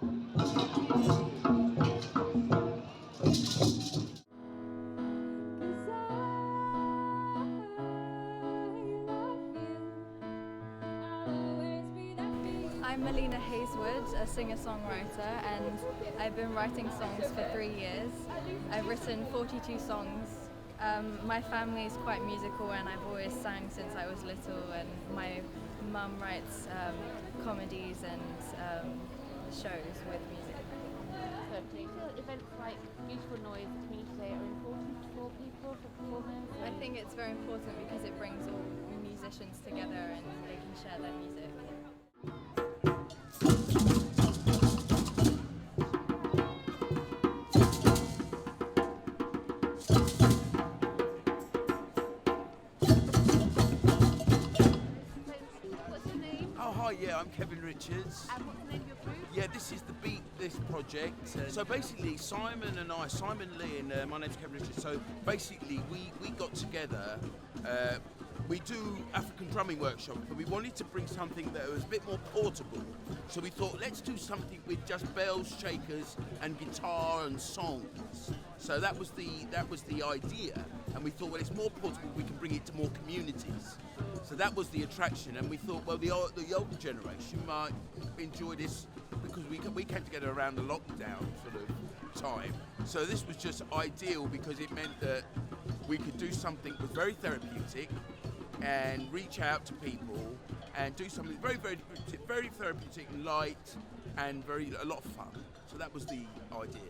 I'm Melina Hayeswood, a singer-songwriter, and I've been writing songs for 3 years. I've written 42 songs. My family is quite musical and I've always sang since I was little, and my mum writes comedies and shows with music. So do you feel events like Beautiful Noise Community Day are important for people, for performers? I think it's very important because it brings all musicians together and they can share their music. I'm Kevin Richards. And what's the name of your group? Yeah, this is the Beat This project. So basically, Simon Lee, and my name's Kevin Richards. So basically, we got together. We do African drumming workshops, but we wanted to bring something that was a bit more portable. So we thought, let's do something with just bells, shakers, and guitar and songs. So that was the idea, and we thought, well, it's more portable. We can bring it to more communities. So that was the attraction, and we thought, well, the older generation might enjoy this because we came together around the lockdown sort of time. So this was just ideal because it meant that we could do something that was very therapeutic and reach out to people and do something very, very, very therapeutic and light and a lot of fun. So that was the idea.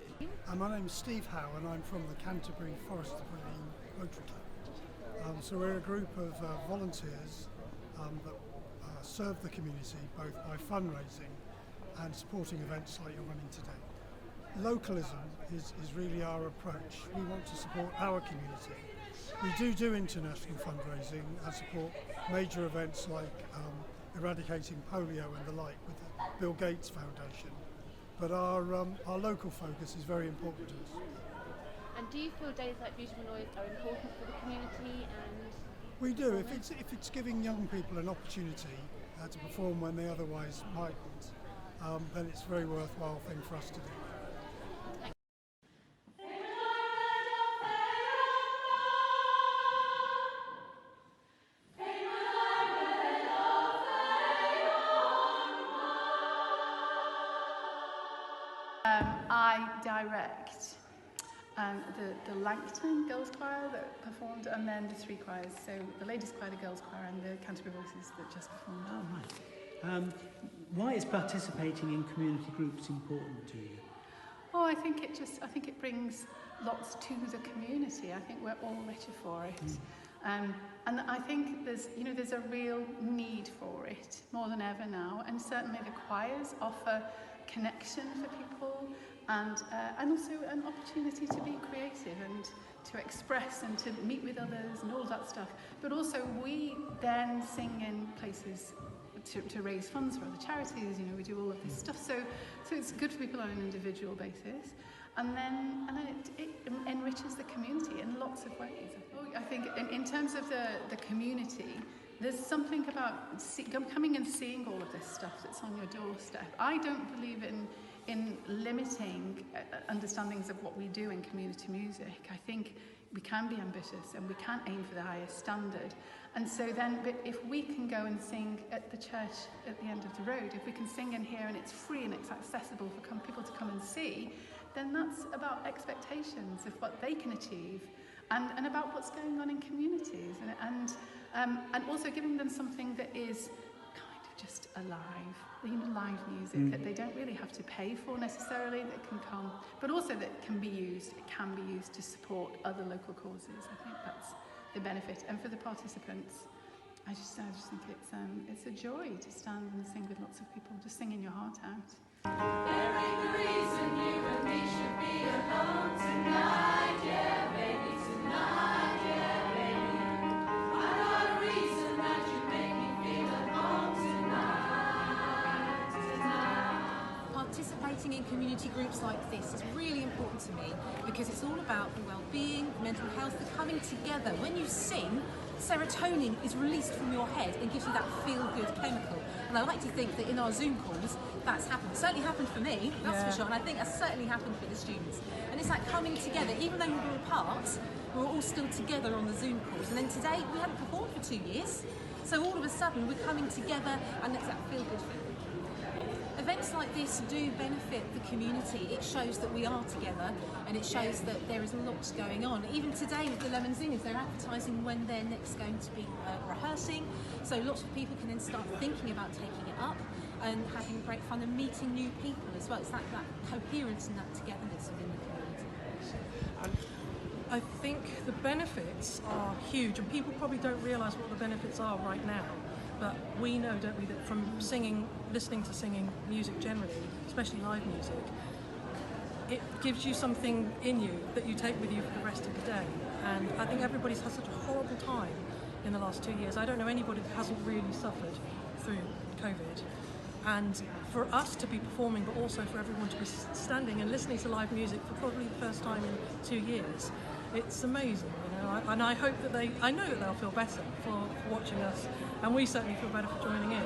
My name's Steve Howe and I'm from the Canterbury Forest of William Rotary Club. So we're a group of volunteers that serve the community both by fundraising and supporting events like you're running today. Localism is really our approach. We want to support our community. We do international fundraising and support major events like eradicating polio and the like with the Bill Gates Foundation. But our local focus is very important to us. And do you feel days like Beautiful Noise are important for the community? And we do. If it's giving young people an opportunity to perform when they otherwise mightn't, then it's a very worthwhile thing for us to do. I direct the Langton Girls Choir that performed, and then the three choirs, so the Ladies Choir, the Girls Choir, and the Canterbury Voices that just performed. Oh, right. Why is participating in community groups important to you? Oh, I think it brings lots to the community. I think we're all richer for it. And I think there's a real need for it more than ever now, and certainly the choirs offer connection for people and also an opportunity to be creative and to express and to meet with others and all that stuff. But also we then sing in places to raise funds for other charities. We do all of this stuff, so it's good for people on an individual basis, and then it enriches the community in lots of ways. I think in terms of the community, there's something about coming and seeing all of this stuff that's on your doorstep. I don't believe in limiting understandings of what we do in community music. I think we can be ambitious and we can aim for the highest standard. And so then, but if we can go and sing at the church at the end of the road, if we can sing in here and it's free and it's accessible for people to come and see, then that's about expectations of what they can achieve and about what's going on in communities and also giving them something that is kind of just alive, live music that they don't really have to pay for necessarily, that can come, but also that it can be used to support other local causes. I think that's the benefit. And for the participants, I just think it's a joy to stand and sing with lots of people, just singing your heart out. There ain't a reason you and me should be alone tonight, yeah, baby, tonight, yeah, baby. I got a reason that you make me feel at home tonight. Participating in community community groups like this is really important to me because it's all about the well-being, mental health, the coming together. When you sing, serotonin is released from your head and gives you that feel-good chemical. And I like to think that in our Zoom calls, that's happened. It certainly happened for me, that's for sure, and I think that's certainly happened for the students. And it's like coming together, even though we were apart, we were all still together on the Zoom calls. And then today, we hadn't performed for 2 years, so all of a sudden we're coming together and it's that feel-good feeling. Events like this do benefit the community. It shows that we are together and it shows that there is lots going on. Even today with the Lemon Zingers, they're advertising when they're next going to be rehearsing, so lots of people can then start thinking about taking it up and having great fun and meeting new people as well. It's that coherence and that togetherness within the community. I think the benefits are huge, and people probably don't realise what the benefits are right now. But we know, don't we, that from singing, listening to singing music generally, especially live music, it gives you something in you that you take with you for the rest of the day. And I think everybody's had such a horrible time in the last 2 years. I don't know anybody that hasn't really suffered through COVID. And for us to be performing, but also for everyone to be standing and listening to live music for probably the first time in 2 years, it's amazing, you know. And I hope that I know that they'll feel better for watching us, and we certainly feel better for joining in.